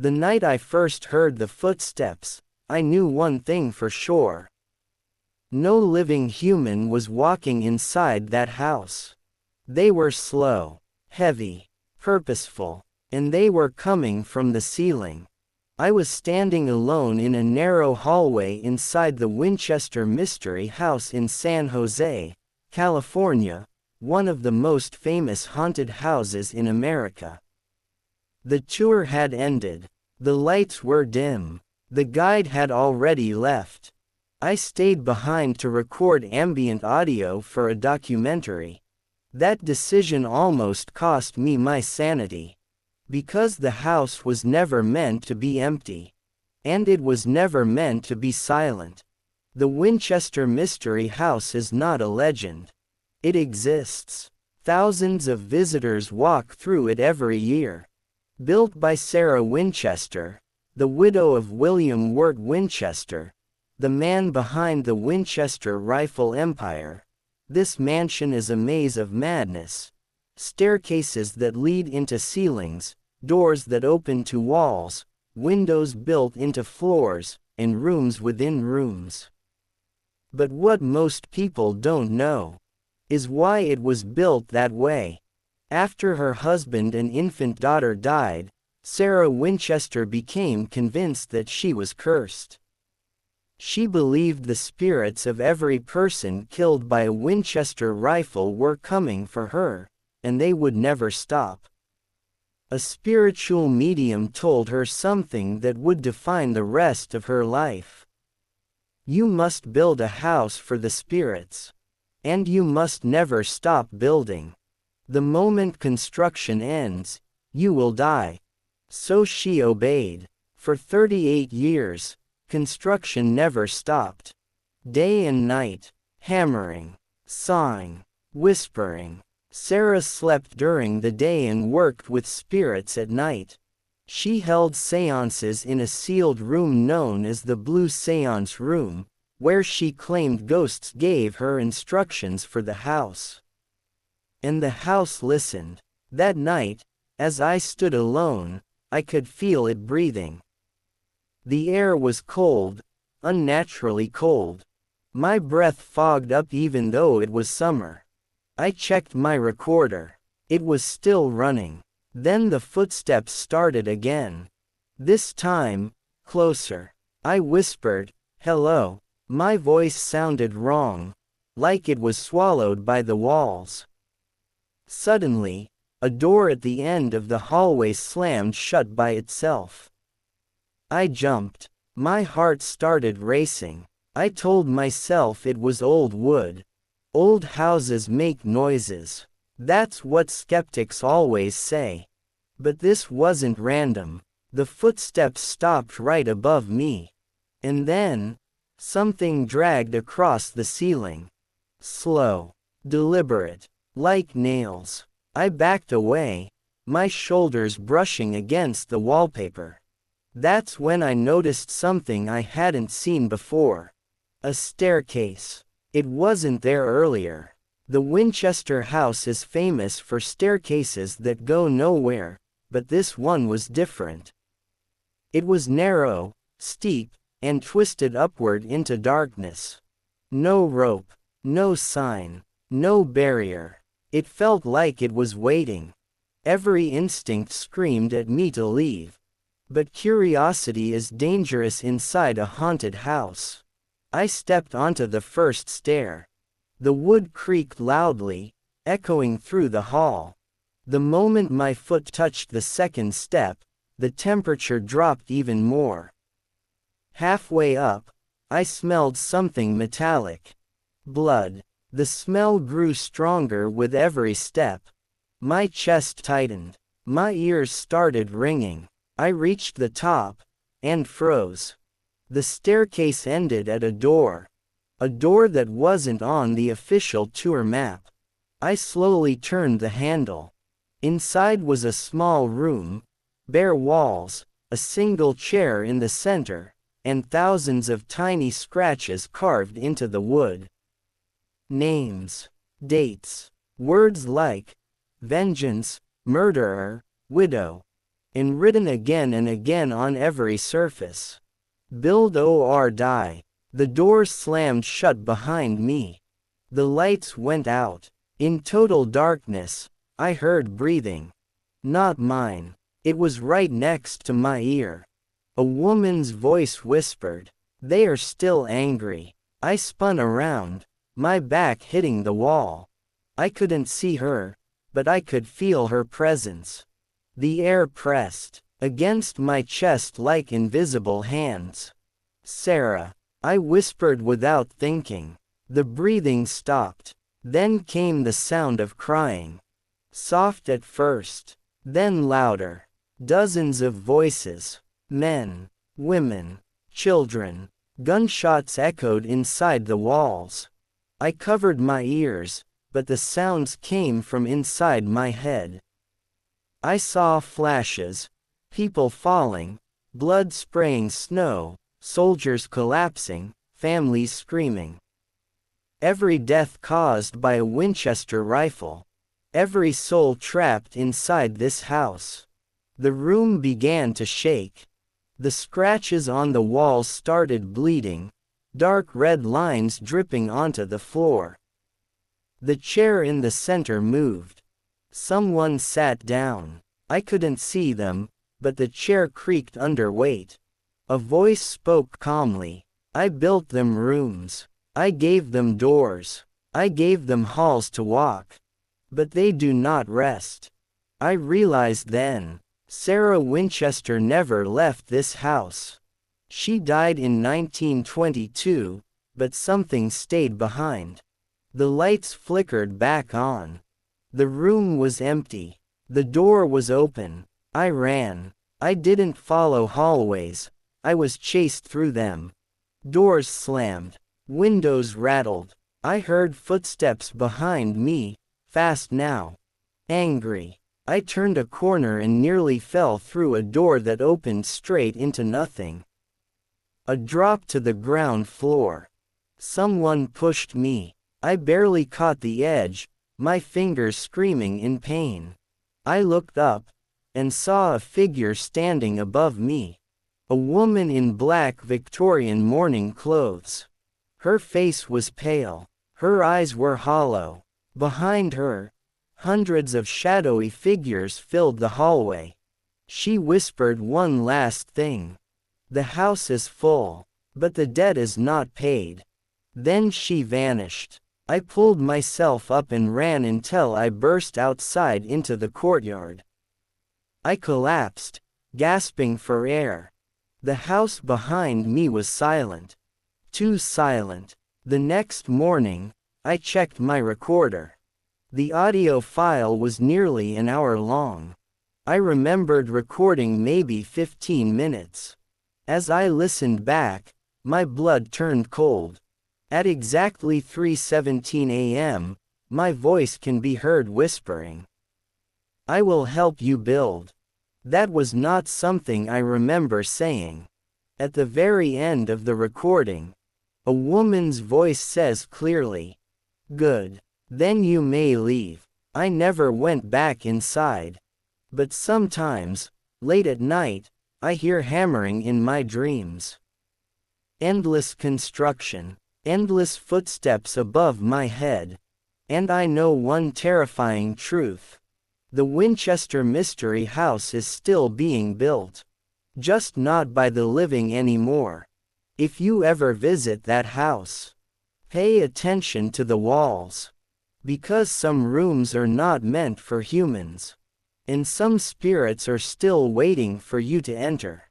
The night I first heard the footsteps, I knew one thing for sure. No living human was walking inside that house. They were slow, heavy, purposeful, and they were coming from the ceiling. I was standing alone in a narrow hallway inside the Winchester Mystery House in San Jose, California, one of the most famous haunted houses in America. The tour had ended. The lights were dim. The guide had already left. I stayed behind to record ambient audio for a documentary. That decision almost cost me my sanity. Because the house was never meant to be empty. And it was never meant to be silent. The Winchester Mystery House is not a legend. It exists. Thousands of visitors walk through it every year. Built by Sarah Winchester, the widow of William Wirt Winchester, the man behind the Winchester rifle empire, this mansion is a maze of madness. Staircases that lead into ceilings, doors that open to walls, windows built into floors, and rooms within rooms. But what most people don't know is why it was built that way. After her husband and infant daughter died, Sarah Winchester became convinced that she was cursed. She believed the spirits of every person killed by a Winchester rifle were coming for her, and they would never stop. A spiritual medium told her something that would define the rest of her life. You must build a house for the spirits. And you must never stop building. The moment construction ends, you will die. So she obeyed. For 38 years, construction never stopped. Day and night, hammering, sawing, whispering. Sarah slept during the day and worked with spirits at night. She held seances in a sealed room known as the Blue Seance Room, where she claimed ghosts gave her instructions for the house. And the house listened. That night, as I stood alone, I could feel it breathing. The air was cold, unnaturally cold. My breath fogged up even though it was summer. I checked my recorder. It was still running. Then the footsteps started again. This time, closer. I whispered, "Hello." My voice sounded wrong, like it was swallowed by the walls. Suddenly, a door at the end of the hallway slammed shut by itself. I jumped. My heart started racing. I told myself it was old wood. Old houses make noises. That's what skeptics always say. But this wasn't random. The footsteps stopped right above me. And then, something dragged across the ceiling. Slow, deliberate, like nails. I backed away, my shoulders brushing against the wallpaper. That's when I noticed something I hadn't seen before. A staircase. It wasn't there earlier. The Winchester house is famous for staircases that go nowhere, but this one was different. It was narrow, steep, and twisted upward into darkness. No rope, no sign, no barrier. It felt like it was waiting. Every instinct screamed at me to leave. But curiosity is dangerous inside a haunted house. I stepped onto the first stair. The wood creaked loudly, echoing through the hall. The moment my foot touched the second step, the temperature dropped even more. Halfway up, I smelled something metallic. Blood. The smell grew stronger with every step. My chest tightened. My ears started ringing. I reached the top, and froze. The staircase ended at a door. A door that wasn't on the official tour map. I slowly turned the handle. Inside was a small room, bare walls, a single chair in the center, and thousands of tiny scratches carved into the wood. Names, dates, words like vengeance, murderer, widow. and written again and again on every surface. Build or die. The doors slammed shut behind me. The lights went out. In total darkness, I heard breathing. Not mine. It was right next to my ear. A woman's voice whispered, "They are still angry." I spun around, my back hitting the wall. I couldn't see her, but I could feel her presence. The air pressed against my chest like invisible hands. "Sarah," I whispered without thinking. The breathing stopped. Then came the sound of crying. Soft at first, then louder. Dozens of voices. Men, women, children. Gunshots echoed inside the walls. I covered my ears, but the sounds came from inside my head. I saw flashes, people falling, blood spraying snow, soldiers collapsing, families screaming. Every death caused by a Winchester rifle. Every soul trapped inside this house. The room began to shake. The scratches on the walls started bleeding, dark red lines dripping onto the floor. The chair in the center moved. Someone sat down. I couldn't see them, but the chair creaked under weight. A voice spoke calmly. "I built them rooms. I gave them doors. I gave them halls to walk. But they do not rest." I realized then, Sarah Winchester never left this house. She died in 1922, but something stayed behind. The lights flickered back on. The room was empty. The door was open. I ran. I didn't follow hallways. I was chased through them. Doors slammed. Windows rattled. I heard footsteps behind me, fast now. Angry. I turned a corner and nearly fell through a door that opened straight into nothing. A drop to the ground floor. Someone pushed me. I barely caught the edge, my fingers screaming in pain. I looked up, and saw a figure standing above me. A woman in black Victorian mourning clothes. Her face was pale. Her eyes were hollow. Behind her, hundreds of shadowy figures filled the hallway. She whispered one last thing. "The house is full, but the debt is not paid." Then she vanished. I pulled myself up and ran until I burst outside into the courtyard. I collapsed, gasping for air. The house behind me was silent. Too silent. The next morning, I checked my recorder. The audio file was nearly an hour long. I remembered recording maybe 15 minutes. As I listened back, my blood turned cold. At exactly 3:17 a.m., my voice can be heard whispering, "I will help you build." That was not something I remember saying. At the very end of the recording, a woman's voice says clearly, "Good. Then you may leave." I never went back inside. But sometimes, late at night, I hear hammering in my dreams. Endless construction. Endless footsteps above my head. And I know one terrifying truth. The Winchester Mystery House is still being built. Just not by the living anymore. If you ever visit that house, pay attention to the walls. Because some rooms are not meant for humans. And some spirits are still waiting for you to enter.